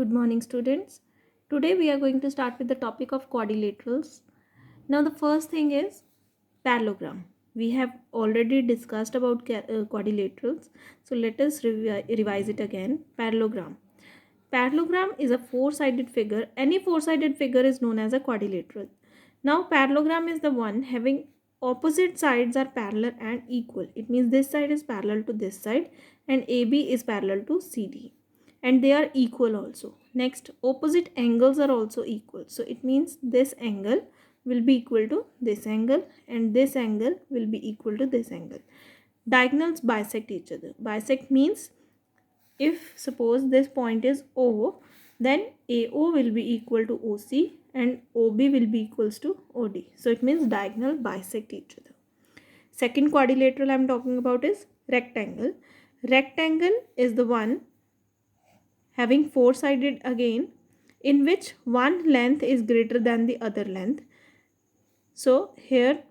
Good morning, students. Today we are going to start with the topic of quadrilaterals. Now, the first thing is parallelogram. We have already discussed about quadrilaterals, so let us revise it again. Parallelogram. Parallelogram is a four-sided figure. Any four-sided figure is known as a quadrilateral. Now, parallelogram is the one having opposite sides are parallel and equal. It means this side is parallel to this side and AB is parallel to CD, and they are equal also. Next, opposite angles are also equal. So it means this angle will be equal to this angle and this angle will be equal to this angle. Diagonals bisect each other. Bisect means if suppose this point is O, then AO will be equal to OC and OB will be equals to OD. So it means diagonal bisect each other. Second quadrilateral I am talking about is rectangle. Rectangle is the one having four-sided again, in which one length is greater than the other length. So here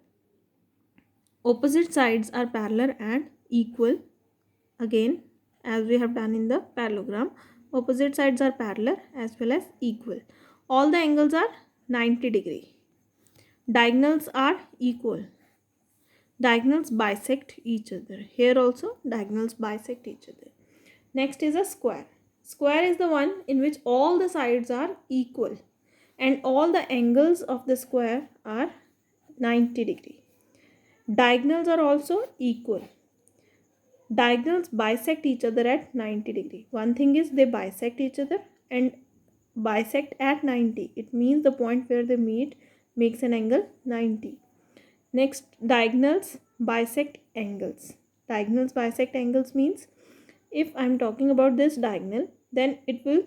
opposite sides are parallel and equal. Again, as we have done in the parallelogram, opposite sides are parallel as well as equal. All the angles are 90 degree. Diagonals are equal. Diagonals bisect each other. Here also diagonals bisect each other. Next is a square. Square is the one in which all the sides are equal and all the angles of the square are 90 degree. Diagonals are also equal. Diagonals bisect each other at 90 degree. One thing is they bisect each other and bisect at 90. It means the point where they meet makes an angle 90. Next, diagonals bisect angles. Diagonals bisect angles means if I am talking about this diagonal, then it will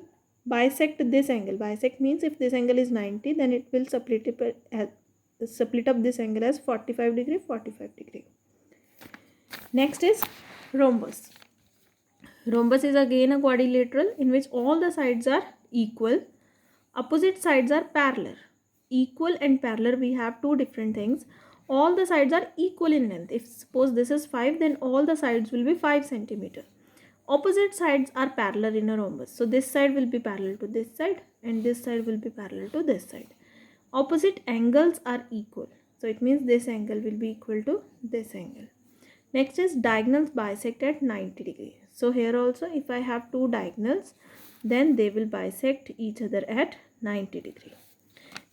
bisect this angle. Bisect means if this angle is 90, then it will split up this angle as 45 degree, 45 degree. Next is rhombus. Rhombus is again a quadrilateral in which all the sides are equal. Opposite sides are parallel. Equal and parallel, we have two different things. All the sides are equal in length. If suppose this is 5, then all the sides will be 5 centimeter. Opposite sides are parallel in a rhombus. So this side will be parallel to this side and this side will be parallel to this side. Opposite angles are equal. So it means this angle will be equal to this angle. Next is diagonals bisect at 90 degree. So here also if I have two diagonals, then they will bisect each other at 90 degree.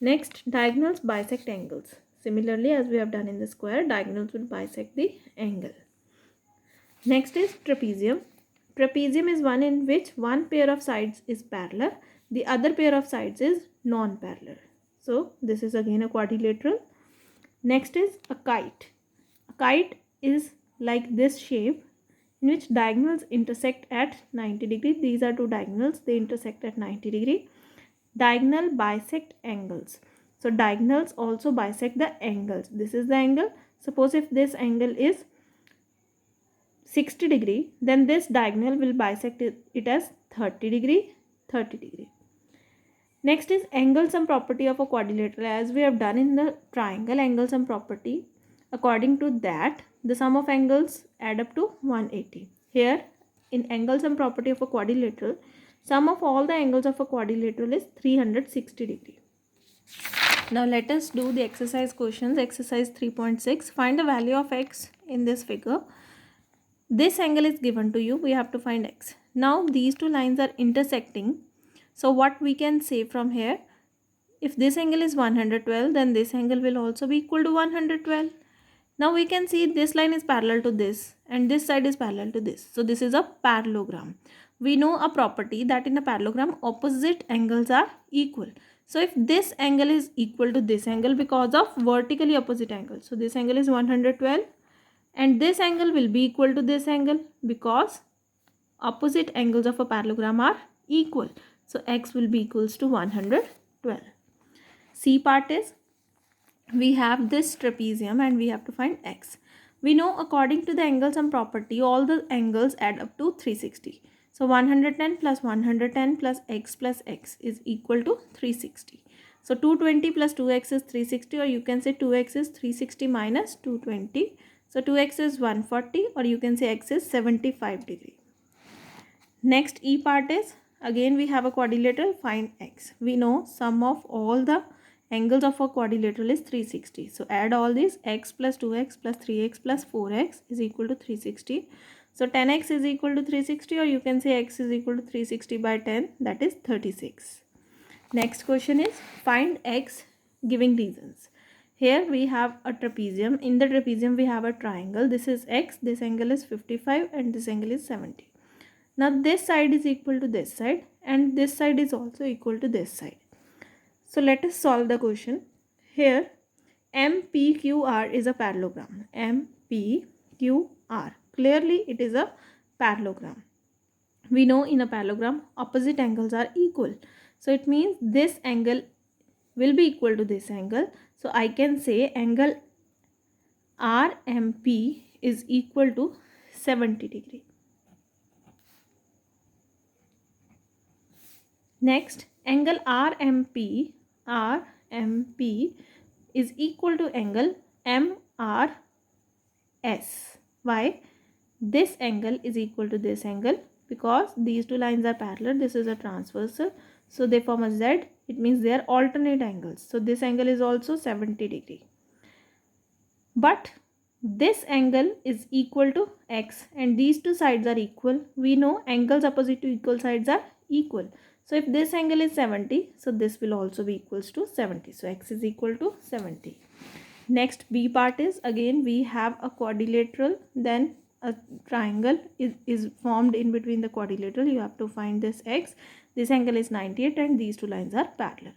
Next, diagonals bisect angles. Similarly, as we have done in the square, diagonals will bisect the angle. Next is trapezium. Trapezium is one in which one pair of sides is parallel, the other pair of sides is non-parallel. So this is again a quadrilateral. Next is a kite. A kite is like this shape in which diagonals intersect at 90 degree. These are two diagonals, they intersect at 90 degree. Diagonal bisect angles. So diagonals also bisect the angles. This is the angle. Suppose if this angle is 60 degree, then this diagonal will bisect it as 30 degree, 30 degree. Next is angle sum property of a quadrilateral. As we have done in the triangle angle sum property, according to that, the sum of angles add up to 180. Here, in angle sum property of a quadrilateral, sum of all the angles of a quadrilateral is 360 degree. Now let us do the exercise questions. Exercise 3.6. Find the value of x in this figure. This angle is given to you. We have to find x. Now these two lines are intersecting. So what we can say from here, if this angle is 112, then this angle will also be equal to 112. Now we can see this line is parallel to this and this side is parallel to this. So this is a parallelogram. We know a property that in a parallelogram opposite angles are equal. So if this angle is equal to this angle because of vertically opposite angle. So this angle is 112 and this angle will be equal to this angle because opposite angles of a parallelogram are equal. So x will be equals to 112. C part is we have this trapezium and we have to find x. We know according to the angle sum property all the angles add up to 360. So 110 plus 110 plus x is equal to 360. So 220 plus 2x is 360, or you can say 2x is 360 minus 220. So 2x is 140, or you can say x is 75 degree. Next E part is again we have a quadrilateral, find x. We know sum of all the angles of a quadrilateral is 360. So add all these, x plus 2x plus 3x plus 4x is equal to 360. So 10x is equal to 360, or you can say x is equal to 360 by 10, that is 36. Next question is find x giving reasons. Here we have a trapezium. In the trapezium we have a triangle. This is x, this angle is 55 and this angle is 70. Now this side is equal to this side and this side is also equal to this side. So let us solve the question. Here MPQR is a parallelogram. MPQR. Clearly it is a parallelogram. We know in a parallelogram opposite angles are equal. So it means this angle will be equal to this angle. So I can say angle RMP is equal to 70 degree. Next, angle RMP is equal to angle MRS. Why? This angle is equal to this angle because these two lines are parallel. This is a transversal. So they form a Z. It means they are alternate angles. So this angle is also 70 degree. But this angle is equal to x and these two sides are equal. We know angles opposite to equal sides are equal. So if this angle is 70, so this will also be equals to 70. So x is equal to 70. Next B part is, again we have a quadrilateral, then a triangle is formed in between the quadrilateral. You have to find this x. This angle is 98 and these two lines are parallel.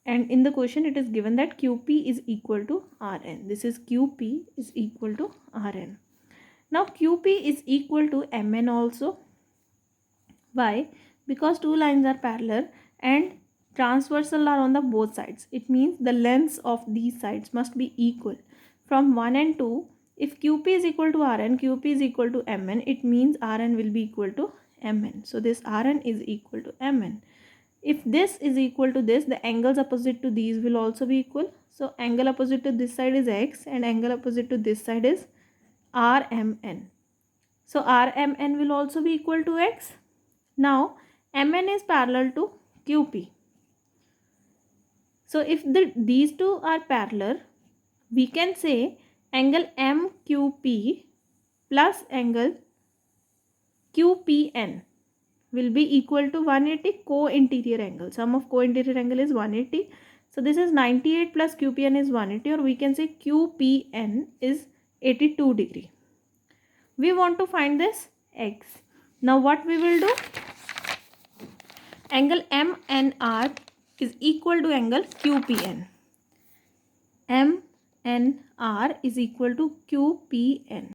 And in the question it is given that QP is equal to RN. This is QP is equal to RN. Now QP is equal to MN also. Why? Because two lines are parallel and transversal are on the both sides. It means the lengths of these sides must be equal. From 1 and 2, if QP is equal to RN, QP is equal to MN, it means RN will be equal to MN. So this RN is equal to MN. If this is equal to this, the angles opposite to these will also be equal. So angle opposite to this side is x and angle opposite to this side is RMN. So RMN will also be equal to x. Now MN is parallel to QP. So if these two are parallel, we can say angle MQP plus angle QPN will be equal to 180 co-interior angle. Sum of co-interior angle is 180. So this is 98 plus QPN is 180, or we can say QPN is 82 degree. We want to find this x. Now what we will do? Angle MNR is equal to angle QPN. MNR is equal to QPN.